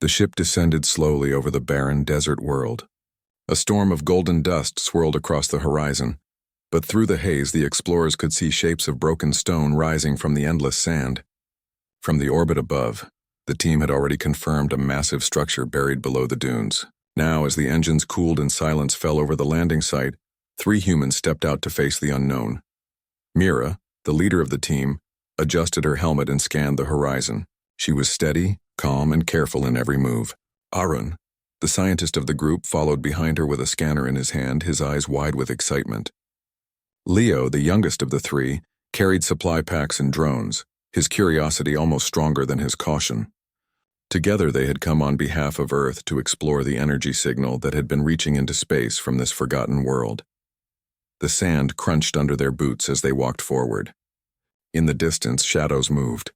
The ship descended slowly over the barren desert world. A storm of golden dust swirled across the horizon, but through the haze the explorers could see shapes of broken stone rising from the endless sand. From the orbit above, the team had already confirmed a massive structure buried below the dunes. Now, as the engines cooled and silence fell over the landing site, 3 humans stepped out to face the unknown. Mira, the leader of the team, adjusted her helmet and scanned the horizon. She was steady, calm, and careful in every move. Arun, the scientist of the group, followed behind her with a scanner in his hand, his eyes wide with excitement. Leo, the youngest of the 3, carried supply packs and drones, his curiosity almost stronger than his caution. Together they had come on behalf of Earth to explore the energy signal that had been reaching into space from this forgotten world. The sand crunched under their boots as they walked forward. In the distance, shadows moved.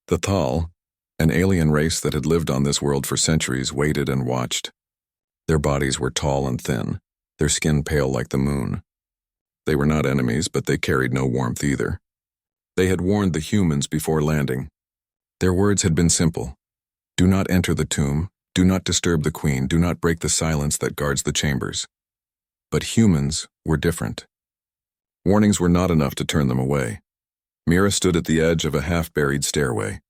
The Thal, an alien race that had lived on this world for centuries, waited and watched. Their bodies were tall and thin, their skin pale like the moon. They were not enemies, but they carried no warmth either. They had warned the humans before landing. Their words had been simple. Do not enter the tomb, do not disturb the queen, do not break the silence that guards the chambers. But humans were different. Warnings were not enough to turn them away. Mira stood at the edge of a half-buried stairway.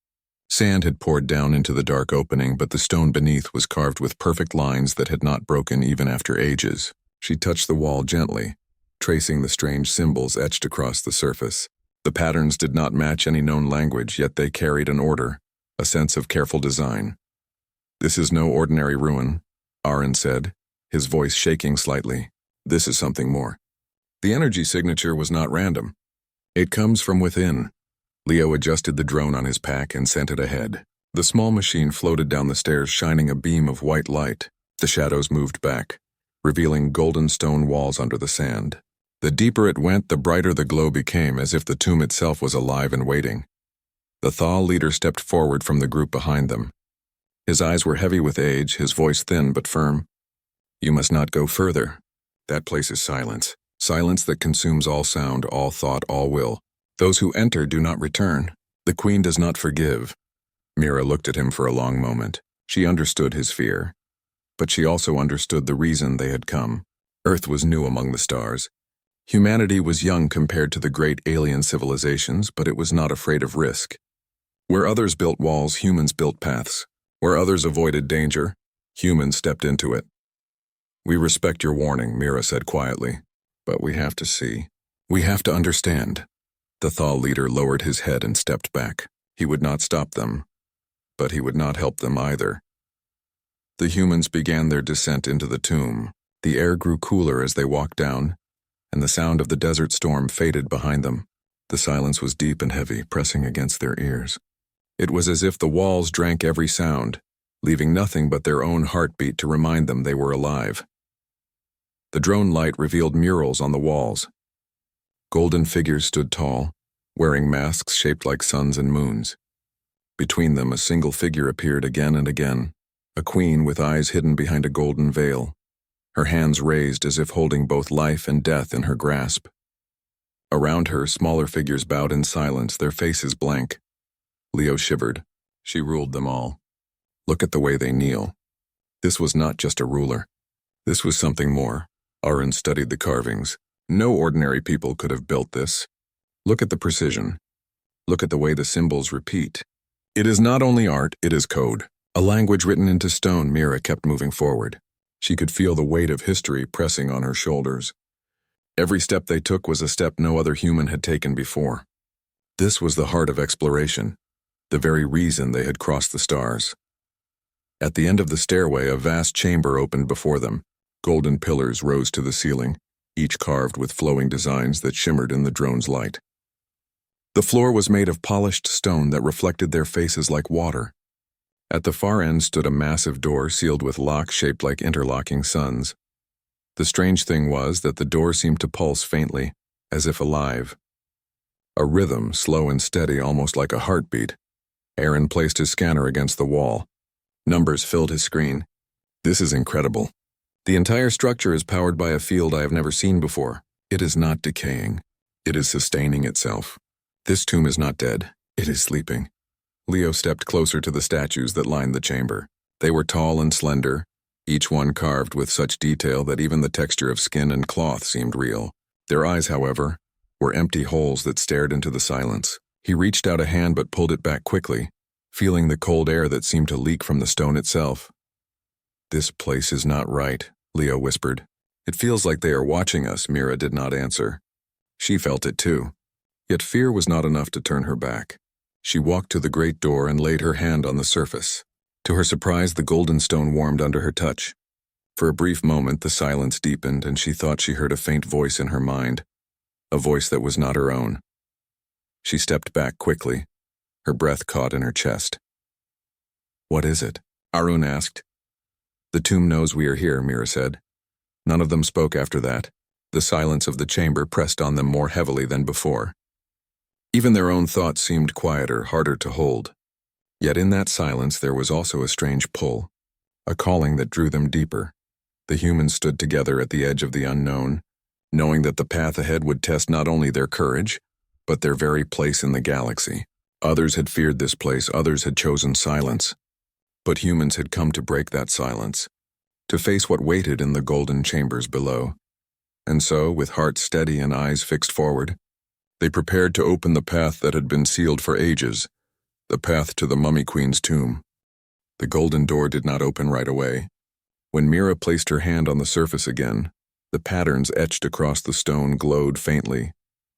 Sand had poured down into the dark opening, but the stone beneath was carved with perfect lines that had not broken even after ages. She touched the wall gently, tracing the strange symbols etched across the surface. The patterns did not match any known language, yet they carried an order, a sense of careful design. This is no ordinary ruin, Arun said, his voice shaking slightly. This is something more. The energy signature was not random. It comes from within. Leo adjusted the drone on his pack and sent it ahead. The small machine floated down the stairs, shining a beam of white light. The shadows moved back, revealing golden stone walls under the sand. The deeper it went, the brighter the glow became, as if the tomb itself was alive and waiting. The Thal leader stepped forward from the group behind them. His eyes were heavy with age, his voice thin but firm. You must not go further. That place is silence. Silence that consumes all sound, all thought, all will. Those who enter do not return. The queen does not forgive. Mira looked at him for a long moment. She understood his fear. But she also understood the reason they had come. Earth was new among the stars. Humanity was young compared to the great alien civilizations, but it was not afraid of risk. Where others built walls, humans built paths. Where others avoided danger, humans stepped into it. We respect your warning, Mira said quietly, but we have to see. We have to understand. The Thal leader lowered his head and stepped back. He would not stop them, but he would not help them either. The humans began their descent into the tomb. The air grew cooler as they walked down, and the sound of the desert storm faded behind them. The silence was deep and heavy, pressing against their ears. It was as if the walls drank every sound, leaving nothing but their own heartbeat to remind them they were alive. The drone light revealed murals on the walls. Golden figures stood tall, wearing masks shaped like suns and moons. Between them, a single figure appeared again and again, a queen with eyes hidden behind a golden veil, her hands raised as if holding both life and death in her grasp. Around her, smaller figures bowed in silence, their faces blank. Leo shivered. She ruled them all. Look at the way they kneel. This was not just a ruler. This was something more. Arun studied the carvings. No ordinary people could have built this. Look at the precision. Look at the way the symbols repeat. It is not only art, it is code. A language written into stone. Mira kept moving forward. She could feel the weight of history pressing on her shoulders. Every step they took was a step no other human had taken before. This was the heart of exploration, the very reason they had crossed the stars. At the end of the stairway, a vast chamber opened before them. Golden pillars rose to the ceiling, each carved with flowing designs that shimmered in the drone's light. The floor was made of polished stone that reflected their faces like water. At the far end stood a massive door sealed with locks shaped like interlocking suns. The strange thing was that the door seemed to pulse faintly, as if alive. A rhythm, slow and steady, almost like a heartbeat. Aaron placed his scanner against the wall. Numbers filled his screen. This is incredible. The entire structure is powered by a field I have never seen before. It is not decaying. It is sustaining itself. This tomb is not dead. It is sleeping. Leo stepped closer to the statues that lined the chamber. They were tall and slender, each one carved with such detail that even the texture of skin and cloth seemed real. Their eyes, however, were empty holes that stared into the silence. He reached out a hand but pulled it back quickly, feeling the cold air that seemed to leak from the stone itself. "This place is not right," Leo whispered. "It feels like they are watching us," Mira did not answer. She felt it too. Yet fear was not enough to turn her back. She walked to the great door and laid her hand on the surface. To her surprise, the golden stone warmed under her touch. For a brief moment, the silence deepened, and she thought she heard a faint voice in her mind, a voice that was not her own. She stepped back quickly, her breath caught in her chest. "What is it?" Arun asked. "The tomb knows we are here," Mira said. None of them spoke after that. The silence of the chamber pressed on them more heavily than before. Even their own thoughts seemed quieter, harder to hold. Yet in that silence there was also a strange pull, a calling that drew them deeper. The humans stood together at the edge of the unknown, knowing that the path ahead would test not only their courage, but their very place in the galaxy. Others had feared this place, others had chosen silence. But humans had come to break that silence, to face what waited in the golden chambers below. And so, with hearts steady and eyes fixed forward, they prepared to open the path that had been sealed for ages, the path to the Mummy Queen's tomb. The golden door did not open right away. When Mira placed her hand on the surface again, the patterns etched across the stone glowed faintly,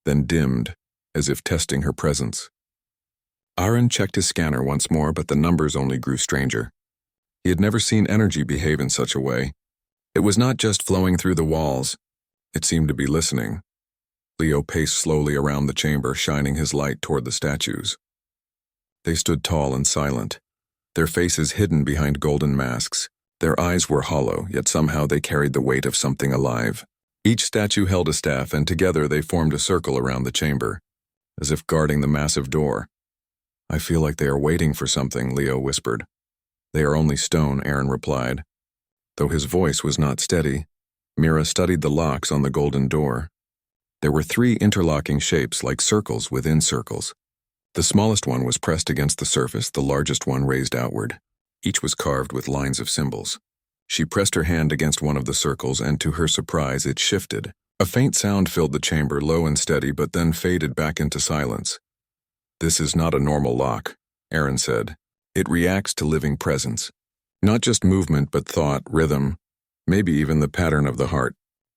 then dimmed, as if testing her presence. Arun checked his scanner once more, but the numbers only grew stranger. He had never seen energy behave in such a way. It was not just flowing through the walls. It seemed to be listening. Leo paced slowly around the chamber, shining his light toward the statues. They stood tall and silent, their faces hidden behind golden masks. Their eyes were hollow, yet somehow they carried the weight of something alive. Each statue held a staff, and together they formed a circle around the chamber, as if guarding the massive door. "I feel like they are waiting for something," Leo whispered. "They are only stone," Aaron replied. Though his voice was not steady, Mira studied the locks on the golden door. There were 3 interlocking shapes like circles within circles. The smallest one was pressed against the surface, the largest one raised outward. Each was carved with lines of symbols. She pressed her hand against one of the circles, and to her surprise, it shifted. A faint sound filled the chamber, low and steady, but then faded back into silence. "This is not a normal lock," Aaron said. "It reacts to living presence. Not just movement, but thought, rhythm, maybe even the pattern of the heart.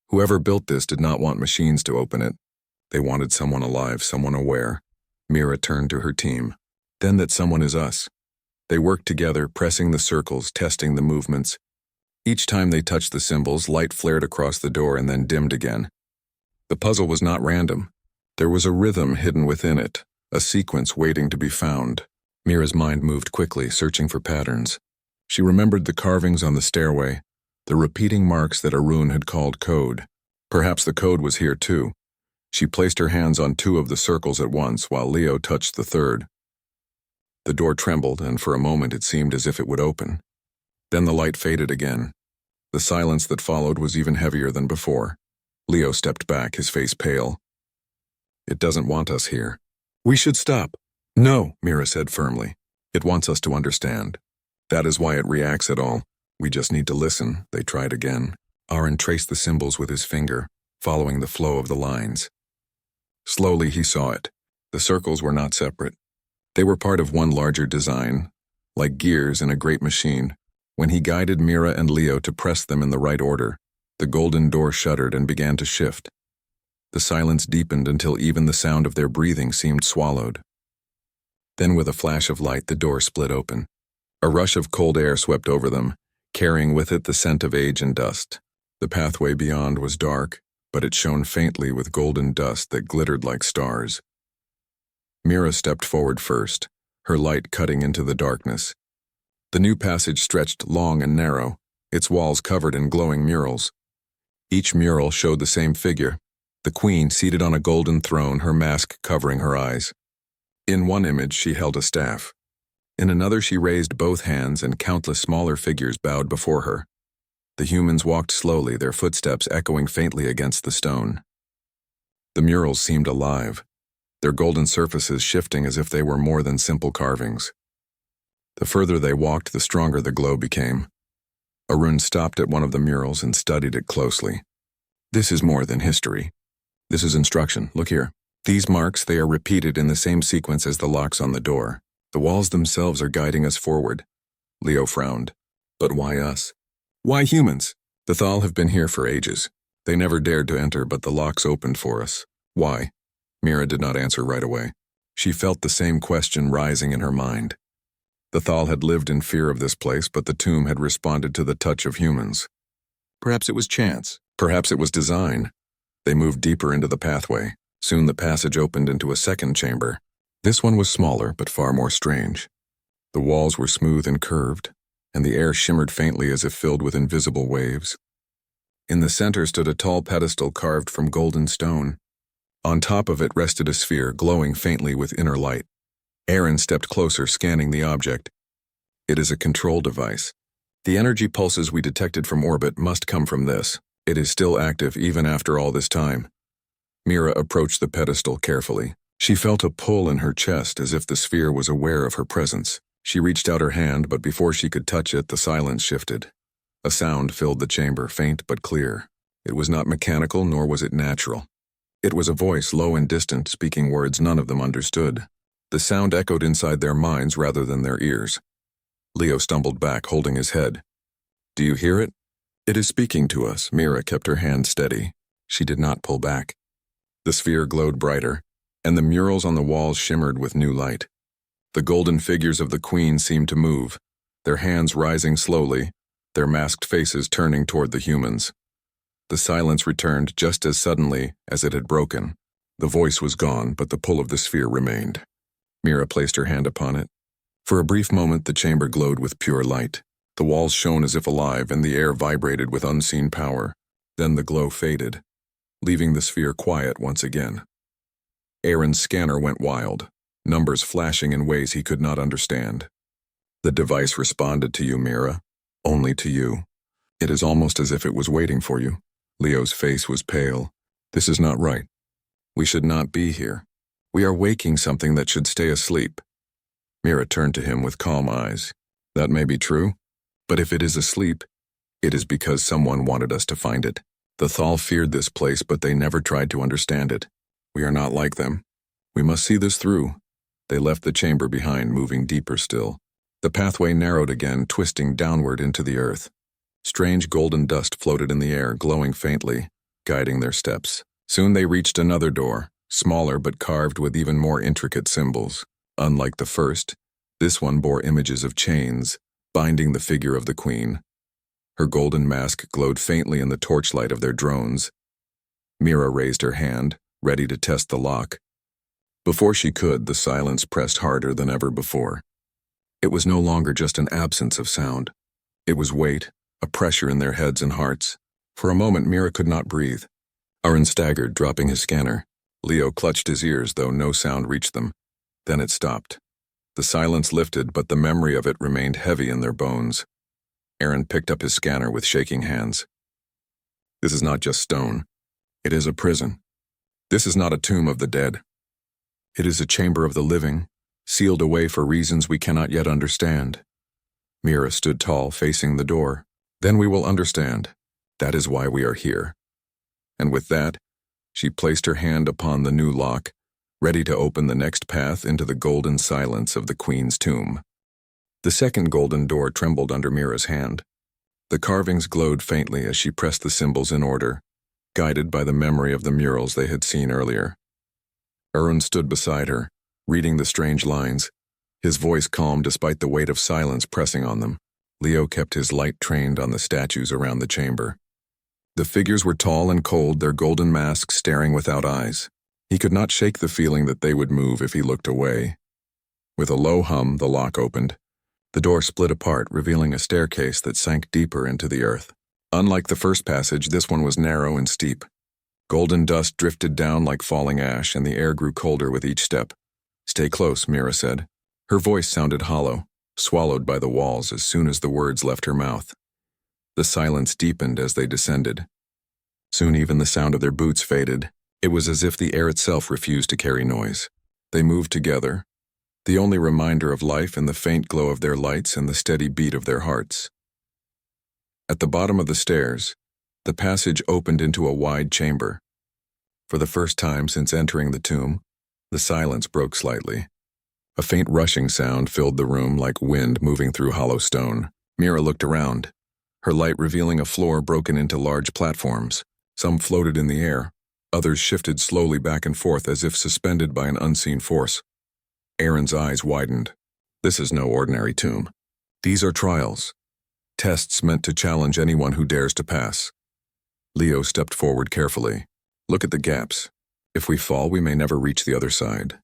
Whoever built this did not want machines to open it. They wanted someone alive, someone aware." Mira turned to her team. "Then that someone is us." They worked together, pressing the circles, testing the movements. Each time they touched the symbols, light flared across the door and then dimmed again. The puzzle was not random. There was a rhythm hidden within it, a sequence waiting to be found. Mira's mind moved quickly, searching for patterns. She remembered the carvings on the stairway, the repeating marks that Arun had called code. Perhaps the code was here too. She placed her hands on 2 of the circles at once, while Leo touched the third. The door trembled, and for a moment it seemed as if it would open. Then the light faded again. The silence that followed was even heavier than before. Leo stepped back, his face pale. "It doesn't want us here. We should stop." "No," Mira said firmly. "It wants us to understand. That is why it reacts at all. We just need to listen." They tried again. Arun traced the symbols with his finger, following the flow of the lines. Slowly he saw it. The circles were not separate. They were part of one larger design, like gears in a great machine. When he guided Mira and Leo to press them in the right order, the golden door shuddered and began to shift. The silence deepened until even the sound of their breathing seemed swallowed. Then with a flash of light, the door split open. A rush of cold air swept over them, carrying with it the scent of age and dust. The pathway beyond was dark, but it shone faintly with golden dust that glittered like stars. Mira stepped forward first, her light cutting into the darkness. The new passage stretched long and narrow, its walls covered in glowing murals. Each mural showed the same figure, the queen seated on a golden throne, her mask covering her eyes. In one image she held a staff. In another she raised both hands, and countless smaller figures bowed before her. The humans walked slowly, their footsteps echoing faintly against the stone. The murals seemed alive, their golden surfaces shifting as if they were more than simple carvings. The further they walked, the stronger the glow became. Arun stopped at one of the murals and studied it closely. This is more than history. This is instruction. Look here. These marks, they are repeated in the same sequence as the locks on the door. The walls themselves are guiding us forward. Leo frowned. But why us? Why humans? The Thal have been here for ages. They never dared to enter, but the locks opened for us. Why? Mira did not answer right away. She felt the same question rising in her mind. The Thal had lived in fear of this place, but the tomb had responded to the touch of humans. Perhaps it was chance. Perhaps it was design. They moved deeper into the pathway. Soon the passage opened into a second chamber. This one was smaller, but far more strange. The walls were smooth and curved, and the air shimmered faintly as if filled with invisible waves. In the center stood a tall pedestal carved from golden stone. On top of it rested a sphere glowing faintly with inner light. Aaron stepped closer, scanning the object. It is a control device. The energy pulses we detected from orbit must come from this. It is still active even after all this time. Mira approached the pedestal carefully. She felt a pull in her chest as if the sphere was aware of her presence. She reached out her hand, but before she could touch it, the silence shifted. A sound filled the chamber, faint but clear. It was not mechanical, nor was it natural. It was a voice, low and distant, speaking words none of them understood. The sound echoed inside their minds rather than their ears. Leo stumbled back, holding his head. Do you hear it? It is speaking to us. Mira kept her hand steady. She did not pull back. The sphere glowed brighter, and the murals on the walls shimmered with new light. The golden figures of the queen seemed to move, their hands rising slowly, their masked faces turning toward the humans. The silence returned just as suddenly as it had broken. The voice was gone, but the pull of the sphere remained. Mira placed her hand upon it. For a brief moment, the chamber glowed with pure light. The walls shone as if alive, and the air vibrated with unseen power. Then the glow faded, leaving the sphere quiet once again. Aaron's scanner went wild, numbers flashing in ways he could not understand. The device responded to you, Mira. Only to you. It is almost as if it was waiting for you. Leo's face was pale. This is not right. We should not be here. We are waking something that should stay asleep. Mira turned to him with calm eyes. That may be true, but if it is asleep, it is because someone wanted us to find it. The Thal feared this place, but they never tried to understand it. We are not like them. We must see this through. They left the chamber behind, moving deeper still. The pathway narrowed again, twisting downward into the earth. Strange golden dust floated in the air, glowing faintly, guiding their steps. Soon they reached another door, smaller but carved with even more intricate symbols. Unlike the first, this one bore images of chains, binding the figure of the queen. Her golden mask glowed faintly in the torchlight of their drones. Mira raised her hand, ready to test the lock. Before she could, the silence pressed harder than ever before. It was no longer just an absence of sound. It was weight, a pressure in their heads and hearts. For a moment, Mira could not breathe. Aaron staggered, dropping his scanner. Leo clutched his ears, though no sound reached them. Then it stopped. The silence lifted, but the memory of it remained heavy in their bones. Aaron picked up his scanner with shaking hands. This is not just stone. It is a prison. This is not a tomb of the dead. It is a chamber of the living, sealed away for reasons we cannot yet understand. Mira stood tall, facing the door. Then we will understand. That is why we are here. And with that, she placed her hand upon the new lock, ready to open the next path into the golden silence of the queen's tomb. The second golden door trembled under Mira's hand. The carvings glowed faintly as she pressed the symbols in order, guided by the memory of the murals they had seen earlier. Arun stood beside her, reading the strange lines, his voice calm despite the weight of silence pressing on them. Leo kept his light trained on the statues around the chamber. The figures were tall and cold, their golden masks staring without eyes. He could not shake the feeling that they would move if he looked away. With a low hum, the lock opened. The door split apart, revealing a staircase that sank deeper into the earth. Unlike the first passage, this one was narrow and steep. Golden dust drifted down like falling ash, and the air grew colder with each step. "Stay close," Mira said. Her voice sounded hollow, swallowed by the walls as soon as the words left her mouth. The silence deepened as they descended. Soon even the sound of their boots faded. It was as if the air itself refused to carry noise. They moved together, the only reminder of life in the faint glow of their lights and the steady beat of their hearts. At the bottom of the stairs, the passage opened into a wide chamber. For the first time since entering the tomb, the silence broke slightly. A faint rushing sound filled the room like wind moving through hollow stone. Mira looked around, her light revealing a floor broken into large platforms. Some floated in the air, others shifted slowly back and forth as if suspended by an unseen force. Aaron's eyes widened. This is no ordinary tomb. These are trials. Tests meant to challenge anyone who dares to pass. Leo stepped forward carefully. Look at the gaps. If we fall, we may never reach the other side.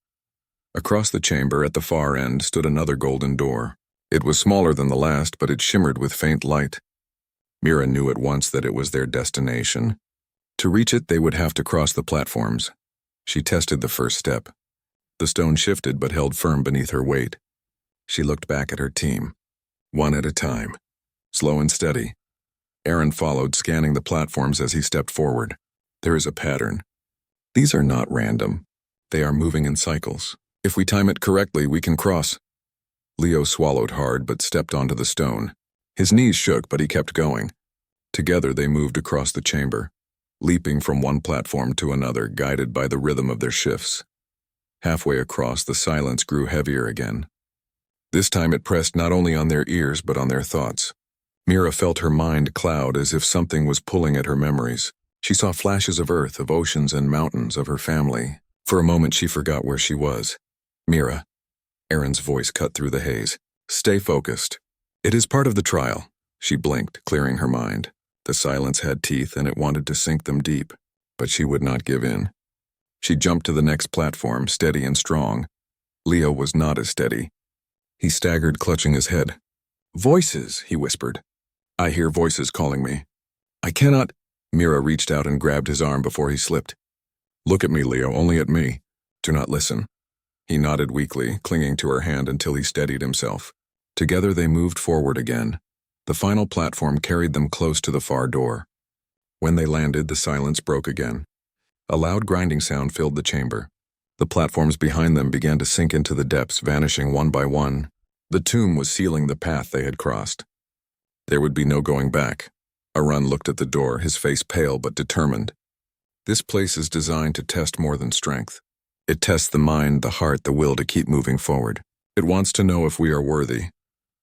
Across the chamber at the far end stood another golden door. It was smaller than the last, but it shimmered with faint light. Mira knew at once that it was their destination. To reach it, they would have to cross the platforms. She tested the first step. The stone shifted but held firm beneath her weight. She looked back at her team. One at a time. Slow and steady. Aaron followed, scanning the platforms as he stepped forward. There is a pattern. These are not random. They are moving in cycles. If we time it correctly, we can cross. Leo swallowed hard but stepped onto the stone. His knees shook, but he kept going. Together they moved across the chamber, leaping from one platform to another, guided by the rhythm of their shifts. Halfway across, the silence grew heavier again. This time it pressed not only on their ears but on their thoughts. Mira felt her mind cloud as if something was pulling at her memories. She saw flashes of earth, of oceans and mountains, of her family. For a moment she forgot where she was. Mira. Aaron's voice cut through the haze. Stay focused. It is part of the trial. She blinked, clearing her mind. The silence had teeth and it wanted to sink them deep. But she would not give in. She jumped to the next platform, steady and strong. Leo was not as steady. He staggered, clutching his head. Voices, he whispered. I hear voices calling me. I cannot. Mira reached out and grabbed his arm before he slipped. Look at me, Leo, only at me. Do not listen. He nodded weakly, clinging to her hand until he steadied himself. Together they moved forward again. The final platform carried them close to the far door. When they landed, the silence broke again. A loud grinding sound filled the chamber. The platforms behind them began to sink into the depths, vanishing one by one. The tomb was sealing the path they had crossed. There would be no going back. Arun looked at the door, his face pale but determined. This place is designed to test more than strength. It tests the mind, the heart, the will to keep moving forward. It wants to know if we are worthy.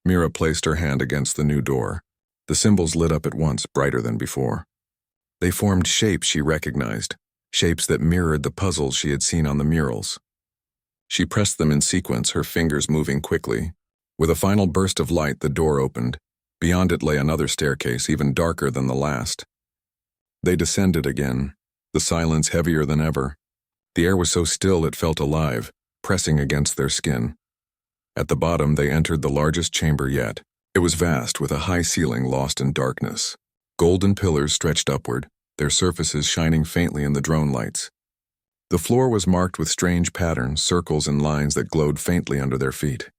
Mira placed her hand against the new door. The symbols lit up at once, brighter than before. They formed shapes she recognized, shapes that mirrored the puzzles she had seen on the murals. She pressed them in sequence, her fingers moving quickly. With a final burst of light, the door opened. Beyond it lay another staircase, even darker than the last. They descended again, the silence heavier than ever. The air was so still it felt alive, pressing against their skin. At the bottom, they entered the largest chamber yet. It was vast, with a high ceiling lost in darkness. Golden pillars stretched upward, their surfaces shining faintly in the drone lights. The floor was marked with strange patterns, circles and lines that glowed faintly under their feet.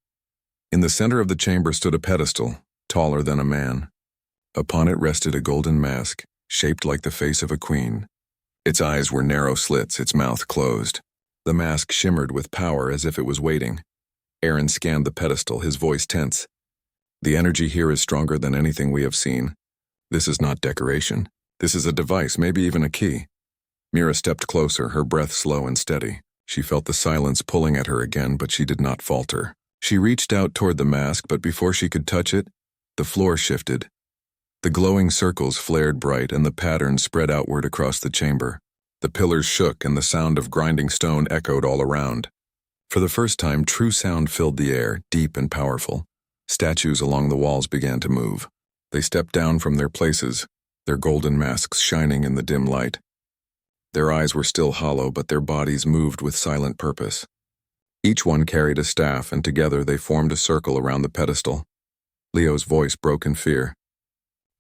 In the center of the chamber stood a pedestal, taller than a man. Upon it rested a golden mask, shaped like the face of a queen. Its eyes were narrow slits, its mouth closed. The mask shimmered with power as if it was waiting. Aaron scanned the pedestal, his voice tense. The energy here is stronger than anything we have seen. This is not decoration. This is a device, maybe even a key. Mira stepped closer, her breath slow and steady. She felt the silence pulling at her again, but she did not falter. She reached out toward the mask, but before she could touch it, the floor shifted. The glowing circles flared bright and the pattern spread outward across the chamber. The pillars shook and the sound of grinding stone echoed all around. For the first time, true sound filled the air, deep and powerful. Statues along the walls began to move. They stepped down from their places, their golden masks shining in the dim light. Their eyes were still hollow, but their bodies moved with silent purpose. Each one carried a staff, and together they formed a circle around the pedestal. Leo's voice broke in fear.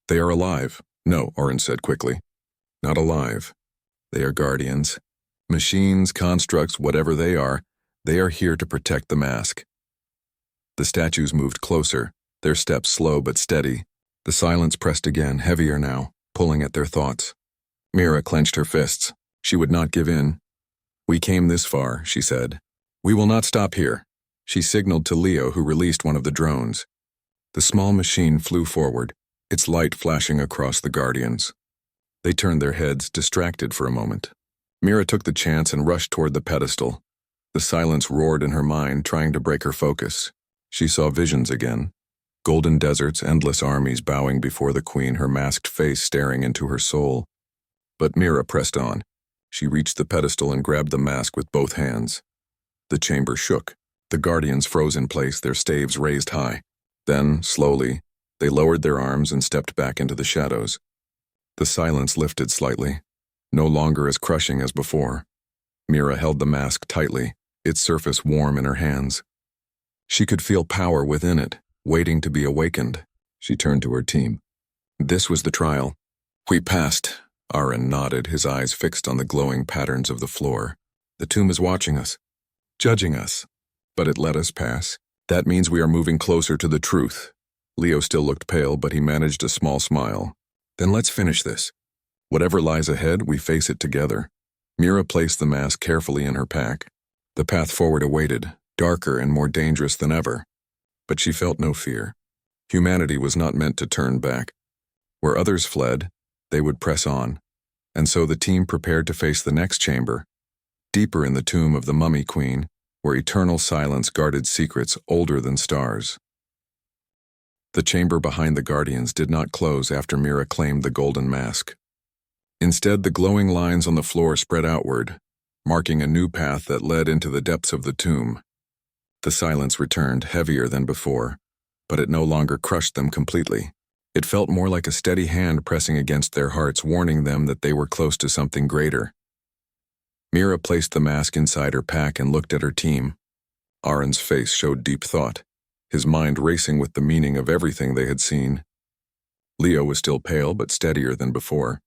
They are alive. No, Oren said quickly. Not alive. They are guardians. Machines, constructs, whatever they are here to protect the mask. The statues moved closer, their steps slow but steady. The silence pressed again, heavier now, pulling at their thoughts. Mira clenched her fists. She would not give in. We came this far, she said. We will not stop here. She signaled to Leo, who released one of the drones. The small machine flew forward, its light flashing across the Guardians. They turned their heads, distracted for a moment. Mira took the chance and rushed toward the pedestal. The silence roared in her mind, trying to break her focus. She saw visions again. Golden deserts, endless armies bowing before the queen, her masked face staring into her soul. But Mira pressed on. She reached the pedestal and grabbed the mask with both hands. The chamber shook. The Guardians froze in place, their staves raised high. Then, slowly, they lowered their arms and stepped back into the shadows. The silence lifted slightly, no longer as crushing as before. Mira held the mask tightly, its surface warm in her hands. She could feel power within it, waiting to be awakened. She turned to her team. This was the trial. We passed. Aaron nodded, his eyes fixed on the glowing patterns of the floor. The tomb is watching us, judging us. But it let us pass. That means we are moving closer to the truth. Leo still looked pale, but he managed a small smile. Then let's finish this. Whatever lies ahead, we face it together. Mira placed the mask carefully in her pack. The path forward awaited, darker and more dangerous than ever. But she felt no fear. Humanity was not meant to turn back. Where others fled, they would press on. And so the team prepared to face the next chamber, deeper in the tomb of the Mummy Queen, where eternal silence guarded secrets older than stars. The chamber behind the Guardians did not close after Mira claimed the golden mask. Instead, the glowing lines on the floor spread outward, marking a new path that led into the depths of the tomb. The silence returned, heavier than before, but it no longer crushed them completely. It felt more like a steady hand pressing against their hearts, warning them that they were close to something greater. Mira placed the mask inside her pack and looked at her team. Aaron's face showed deep thought, his mind racing with the meaning of everything they had seen. Leo was still pale but steadier than before.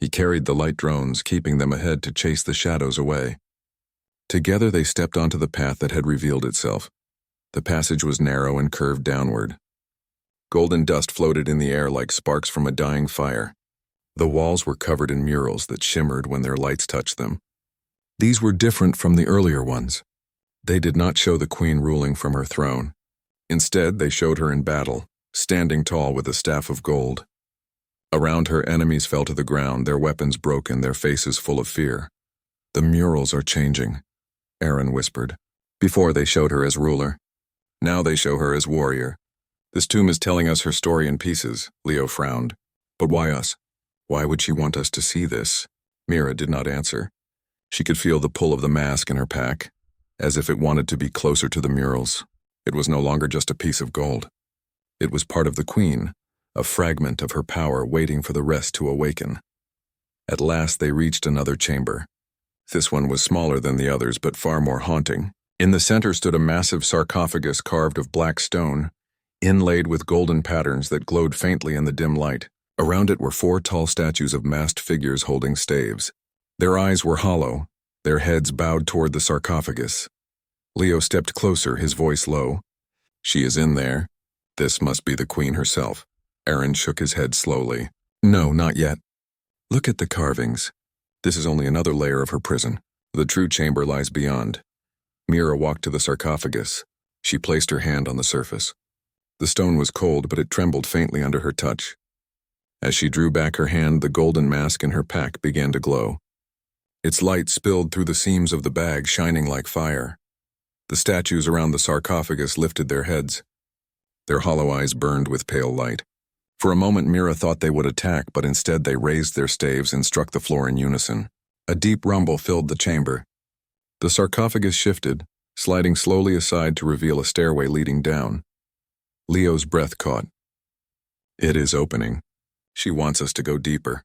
He carried the light drones, keeping them ahead to chase the shadows away. Together they stepped onto the path that had revealed itself. The passage was narrow and curved downward. Golden dust floated in the air like sparks from a dying fire. The walls were covered in murals that shimmered when their lights touched them. These were different from the earlier ones. They did not show the queen ruling from her throne. Instead, they showed her in battle, standing tall with a staff of gold. Around her, enemies fell to the ground, their weapons broken, their faces full of fear. The murals are changing, Aaron whispered. Before they showed her as ruler. Now they show her as warrior. This tomb is telling us her story in pieces, Leo frowned. But why us? Why would she want us to see this? Mira did not answer. She could feel the pull of the mask in her pack, as if it wanted to be closer to the murals. It was no longer just a piece of gold. It was part of the queen, a fragment of her power waiting for the rest to awaken. At last they reached another chamber. This one was smaller than the others, but far more haunting. In the center stood a massive sarcophagus carved of black stone, inlaid with golden patterns that glowed faintly in the dim light. Around it were 4 tall statues of masked figures holding staves. Their eyes were hollow, their heads bowed toward the sarcophagus. Leo stepped closer, his voice low. She is in there. This must be the queen herself. Aaron shook his head slowly. No, not yet. Look at the carvings. This is only another layer of her prison. The true chamber lies beyond. Mira walked to the sarcophagus. She placed her hand on the surface. The stone was cold, but it trembled faintly under her touch. As she drew back her hand, the golden mask in her pack began to glow. Its light spilled through the seams of the bag, shining like fire. The statues around the sarcophagus lifted their heads. Their hollow eyes burned with pale light. For a moment, Mira thought they would attack, but instead they raised their staves and struck the floor in unison. A deep rumble filled the chamber. The sarcophagus shifted, sliding slowly aside to reveal a stairway leading down. Leo's breath caught. It is opening. She wants us to go deeper.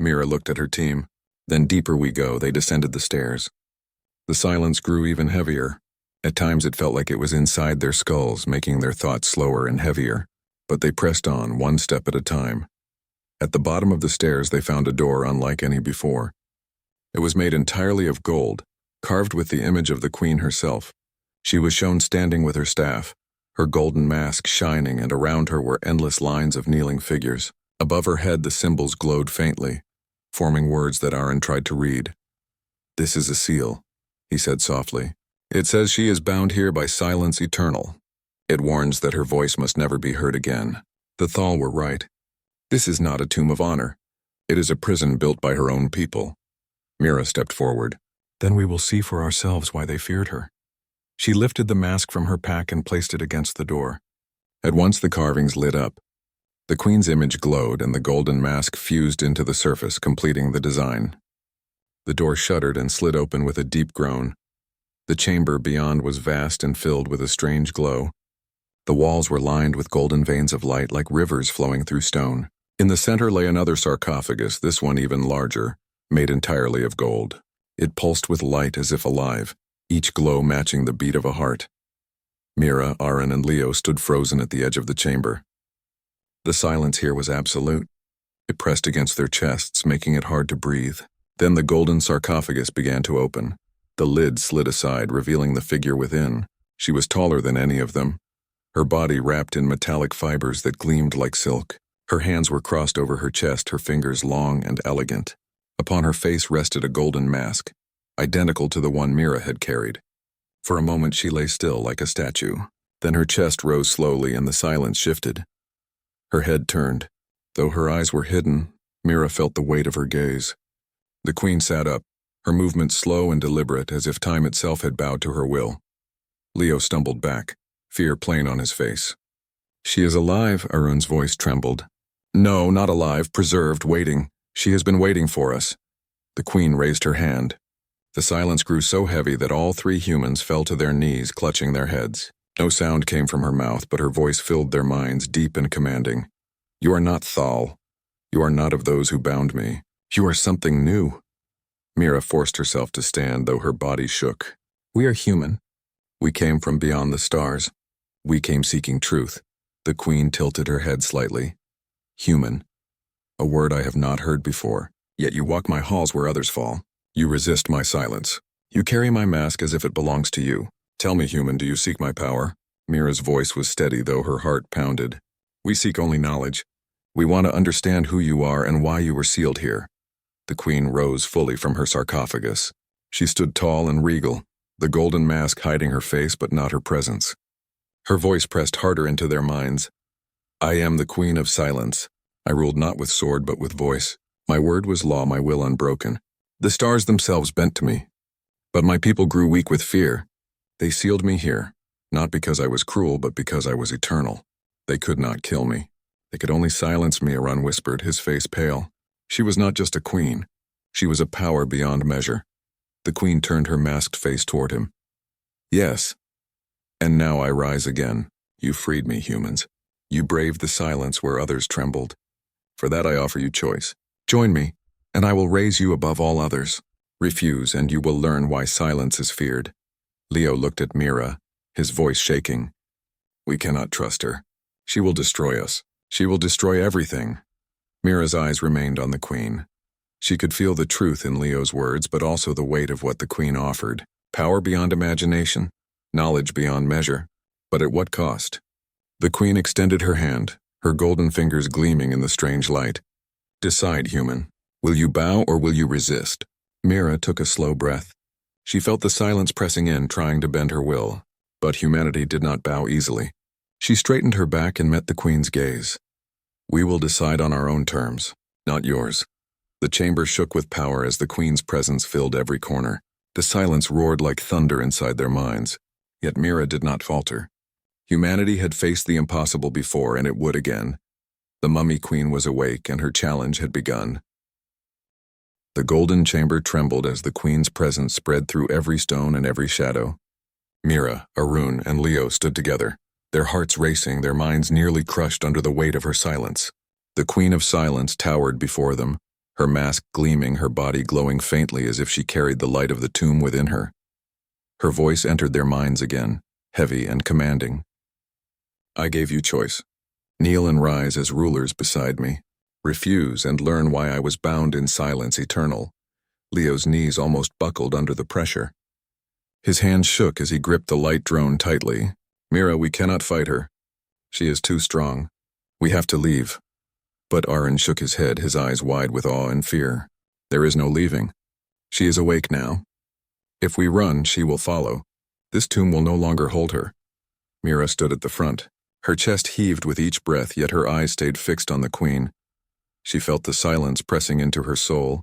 Mira looked at her team. Then deeper we go, they descended the stairs. The silence grew even heavier. At times it felt like it was inside their skulls, making their thoughts slower and heavier. But they pressed on, one step at a time. At the bottom of the stairs they found a door unlike any before. It was made entirely of gold, carved with the image of the queen herself. She was shown standing with her staff, her golden mask shining, and around her were endless lines of kneeling figures. Above her head the symbols glowed faintly, forming words that Aaron tried to read. This is a seal, he said softly. It says she is bound here by silence eternal. It warns that her voice must never be heard again. The Thal were right. This is not a tomb of honor. It is a prison built by her own people. Mira stepped forward. Then we will see for ourselves why they feared her. She lifted the mask from her pack and placed it against the door. At once the carvings lit up. The queen's image glowed and the golden mask fused into the surface, completing the design. The door shuddered and slid open with a deep groan. The chamber beyond was vast and filled with a strange glow. The walls were lined with golden veins of light like rivers flowing through stone. In the center lay another sarcophagus, this one even larger, made entirely of gold. It pulsed with light as if alive, each glow matching the beat of a heart. Mira, Aaron, and Leo stood frozen at the edge of the chamber. The silence here was absolute. It pressed against their chests, making it hard to breathe. Then the golden sarcophagus began to open. The lid slid aside, revealing the figure within. She was taller than any of them, her body wrapped in metallic fibers that gleamed like silk. Her hands were crossed over her chest, her fingers long and elegant. Upon her face rested a golden mask, identical to the one Mira had carried. For a moment she lay still like a statue. Then her chest rose slowly and the silence shifted. Her head turned. Though her eyes were hidden, Mira felt the weight of her gaze. The queen sat up, her movements slow and deliberate as if time itself had bowed to her will. Leo stumbled back, fear plain on his face. She is alive, Arun's voice trembled. No, not alive, preserved, waiting. She has been waiting for us. The queen raised her hand. The silence grew so heavy that all three humans fell to their knees, clutching their heads. No sound came from her mouth, but her voice filled their minds, deep and commanding. You are not Thal. You are not of those who bound me. You are something new. Mira forced herself to stand, though her body shook. We are human. We came from beyond the stars. We came seeking truth. The queen tilted her head slightly. Human. A word I have not heard before. Yet you walk my halls where others fall. You resist my silence. You carry my mask as if it belongs to you. Tell me, human, do you seek my power? Mira's voice was steady, though her heart pounded. We seek only knowledge. We want to understand who you are and why you were sealed here. The queen rose fully from her sarcophagus. She stood tall and regal, the golden mask hiding her face but not her presence. Her voice pressed harder into their minds. I am the queen of silence. I ruled not with sword but with voice. My word was law, my will unbroken. The stars themselves bent to me. But my people grew weak with fear. They sealed me here, not because I was cruel but because I was eternal. They could not kill me. They could only silence me, Arun whispered, his face pale. She was not just a queen. She was a power beyond measure. The queen turned her masked face toward him. Yes. And now I rise again. You freed me, humans. You braved the silence where others trembled. For that I offer you choice. Join me, and I will raise you above all others. Refuse, and you will learn why silence is feared. Leo looked at Mira, his voice shaking. We cannot trust her. She will destroy us. She will destroy everything. Mira's eyes remained on the queen. She could feel the truth in Leo's words, but also the weight of what the queen offered. Power beyond imagination, knowledge beyond measure. But at what cost? The queen extended her hand, her golden fingers gleaming in the strange light. Decide, human. Will you bow or will you resist? Mira took a slow breath. She felt the silence pressing in, trying to bend her will. But humanity did not bow easily. She straightened her back and met the queen's gaze. We will decide on our own terms, not yours. The chamber shook with power as the queen's presence filled every corner. The silence roared like thunder inside their minds. Yet Mira did not falter. Humanity had faced the impossible before, and it would again. The mummy queen was awake, and her challenge had begun. The golden chamber trembled as the queen's presence spread through every stone and every shadow. Mira, Arun, and Leo stood together, their hearts racing, their minds nearly crushed under the weight of her silence. The queen of silence towered before them, her mask gleaming, her body glowing faintly as if she carried the light of the tomb within her. Her voice entered their minds again, heavy and commanding. I gave you choice. Kneel and rise as rulers beside me. Refuse and learn why I was bound in silence eternal. Leo's knees almost buckled under the pressure. His hands shook as he gripped the light drone tightly. Mira, we cannot fight her. She is too strong. We have to leave. But Aaron shook his head, his eyes wide with awe and fear. There is no leaving. She is awake now. If we run, she will follow. This tomb will no longer hold her. Mira stood at the front. Her chest heaved with each breath, yet her eyes stayed fixed on the queen. She felt the silence pressing into her soul,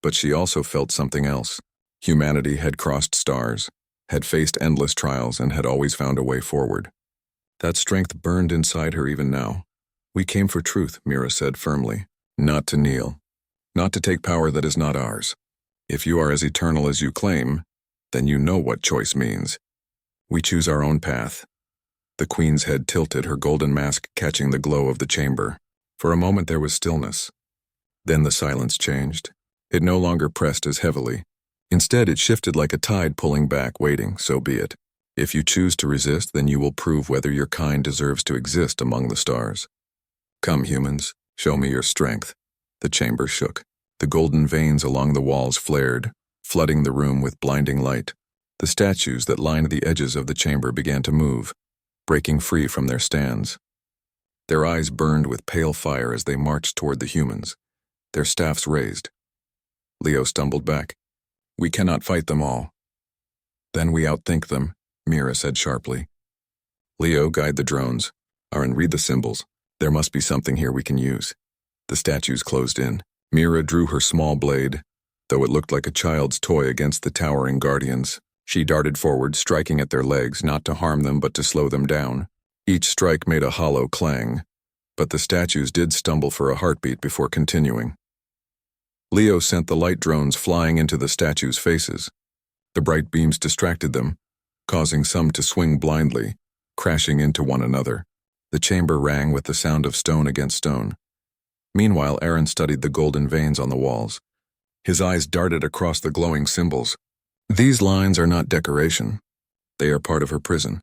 but she also felt something else. Humanity had crossed stars, had faced endless trials, and had always found a way forward. That strength burned inside her even now. "We came for truth," Mira said firmly. "Not to kneel. Not to take power that is not ours. If you are as eternal as you claim, then you know what choice means. We choose our own path." The queen's head tilted, her golden mask catching the glow of the chamber. For a moment there was stillness. Then the silence changed. It no longer pressed as heavily. Instead, it shifted like a tide pulling back, waiting, so be it. If you choose to resist, then you will prove whether your kind deserves to exist among the stars. "Come, humans, show me your strength." The chamber shook. The golden veins along the walls flared, flooding the room with blinding light. The statues that lined the edges of the chamber began to move, breaking free from their stands. Their eyes burned with pale fire as they marched toward the humans, their staffs raised. Leo stumbled back. "We cannot fight them all." "Then we outthink them," Mira said sharply. "Leo, guide the drones. Aaron, read the symbols. There must be something here we can use." The statues closed in. Mira drew her small blade, though it looked like a child's toy against the towering guardians. She darted forward, striking at their legs, not to harm them but to slow them down. Each strike made a hollow clang, but the statues did stumble for a heartbeat before continuing. Leo sent the light drones flying into the statues' faces. The bright beams distracted them, causing some to swing blindly, crashing into one another. The chamber rang with the sound of stone against stone. Meanwhile, Aaron studied the golden veins on the walls. His eyes darted across the glowing symbols. "These lines are not decoration. They are part of her prison.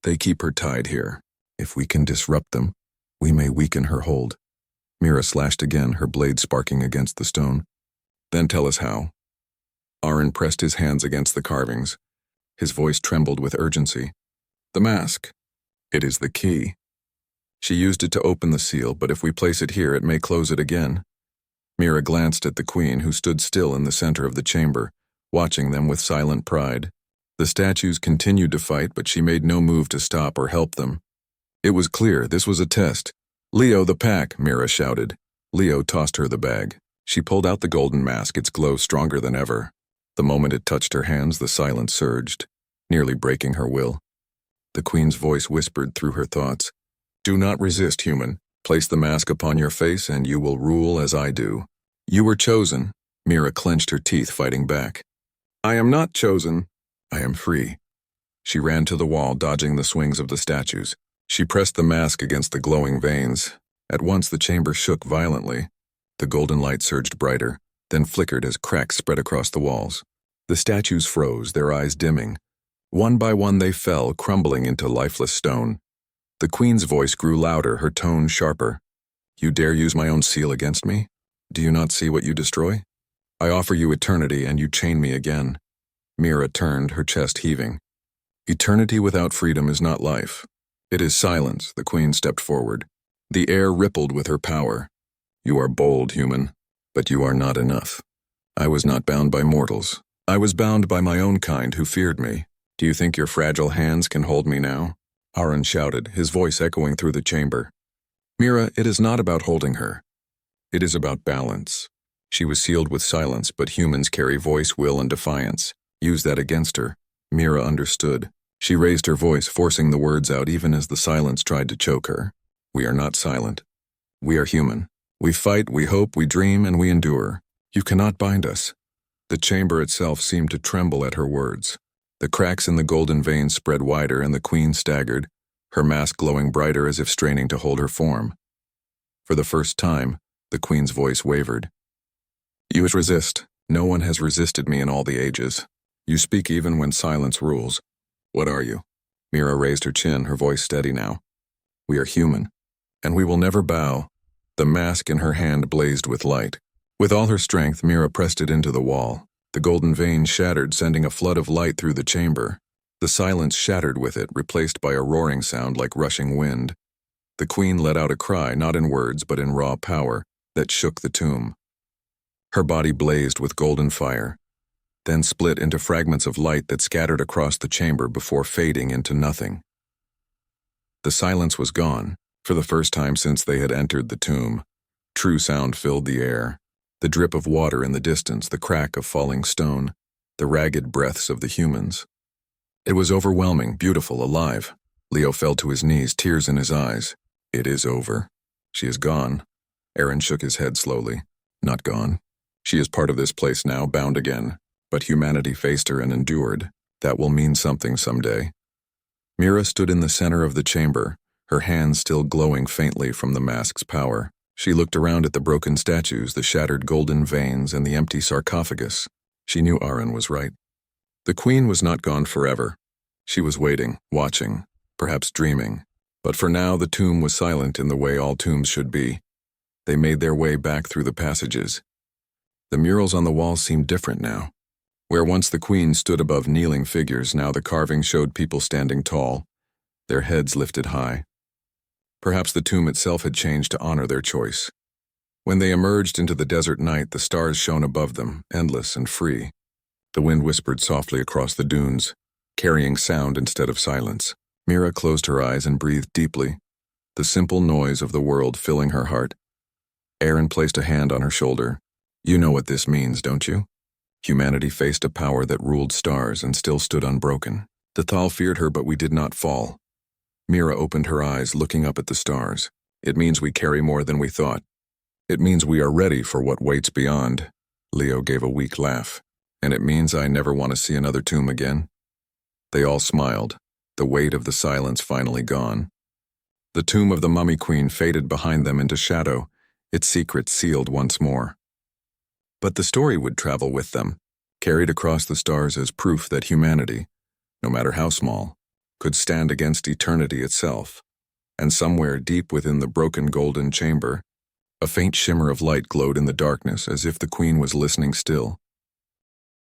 They keep her tied here. If we can disrupt them, we may weaken her hold." Mira slashed again, her blade sparking against the stone. "Then tell us how." Aaron pressed his hands against the carvings. His voice trembled with urgency. "The mask. It is the key. She used it to open the seal, but if we place it here, it may close it again." Mira glanced at the queen, who stood still in the center of the chamber, watching them with silent pride. The statues continued to fight, but she made no move to stop or help them. It was clear this was a test. "Leo, the pack," Mira shouted. Leo tossed her the bag. She pulled out the golden mask, its glow stronger than ever. The moment it touched her hands, the silence surged, nearly breaking her will. The queen's voice whispered through her thoughts. "Do not resist, human. Place the mask upon your face and you will rule as I do." "You were chosen." Mira clenched her teeth, fighting back. "I am not chosen. I am free." She ran to the wall, dodging the swings of the statues. She pressed the mask against the glowing veins. At once the chamber shook violently. The golden light surged brighter, then flickered as cracks spread across the walls. The statues froze, their eyes dimming. One by one they fell, crumbling into lifeless stone. The queen's voice grew louder, her tone sharper. "You dare use my own seal against me? Do you not see what you destroy? I offer you eternity and you chain me again." Mira turned, her chest heaving. "Eternity without freedom is not life. It is silence." The queen stepped forward. The air rippled with her power. "You are bold, human, but you are not enough. I was not bound by mortals. I was bound by my own kind who feared me. Do you think your fragile hands can hold me now?" Aaron shouted, his voice echoing through the chamber. "Mira, it is not about holding her. It is about balance." She was sealed with silence, but humans carry voice, will, and defiance. Use that against her. Mira understood. She raised her voice, forcing the words out even as the silence tried to choke her. "We are not silent. We are human. We fight, we hope, we dream, and we endure. You cannot bind us." The chamber itself seemed to tremble at her words. The cracks in the golden veins spread wider and the queen staggered, her mask glowing brighter as if straining to hold her form. For the first time, the queen's voice wavered. "You resist. No one has resisted me in all the ages. You speak even when silence rules. What are you?" Mira raised her chin, her voice steady now. "We are human, and we will never bow." The mask in her hand blazed with light. With all her strength, Mira pressed it into the wall. The golden vein shattered, sending a flood of light through the chamber. The silence shattered with it, replaced by a roaring sound like rushing wind. The queen let out a cry, not in words but in raw power, that shook the tomb. Her body blazed with golden fire. then split into fragments of light that scattered across the chamber before fading into nothing. The silence was gone, for the first time since they had entered the tomb. True sound filled the air. The drip of water in the distance, the crack of falling stone, the ragged breaths of the humans. It was overwhelming, beautiful, alive. Leo fell to his knees, tears in his eyes. It is over. She is gone. Aaron shook his head slowly. Not gone. She is part of this place now, bound again. But humanity faced her and endured. That will mean something someday. Mira stood in the center of the chamber, her hands still glowing faintly from the mask's power. She looked around at the broken statues, the shattered golden veins, and the empty sarcophagus. She knew Aaron was right. The queen was not gone forever. She was waiting, watching, perhaps dreaming. But for now, the tomb was silent in the way all tombs should be. They made their way back through the passages. The murals on the walls seemed different now. Where once the queen stood above kneeling figures, now the carvings showed people standing tall, their heads lifted high. Perhaps the tomb itself had changed to honor their choice. When they emerged into the desert night, the stars shone above them, endless and free. The wind whispered softly across the dunes, carrying sound instead of silence. Mira closed her eyes and breathed deeply, the simple noise of the world filling her heart. Aaron placed a hand on her shoulder. You know what this means, don't you? Humanity faced a power that ruled stars and still stood unbroken. The Thal feared her, but we did not fall. Mira opened her eyes, looking up at the stars. It means we carry more than we thought. It means we are ready for what waits beyond. Leo gave a weak laugh. And it means I never want to see another tomb again. They all smiled, the weight of the silence finally gone. The tomb of the mummy queen faded behind them into shadow, its secret sealed once more. But the story would travel with them, carried across the stars as proof that humanity, no matter how small, could stand against eternity itself. And somewhere deep within the broken golden chamber, a faint shimmer of light glowed in the darkness as if the queen was listening still.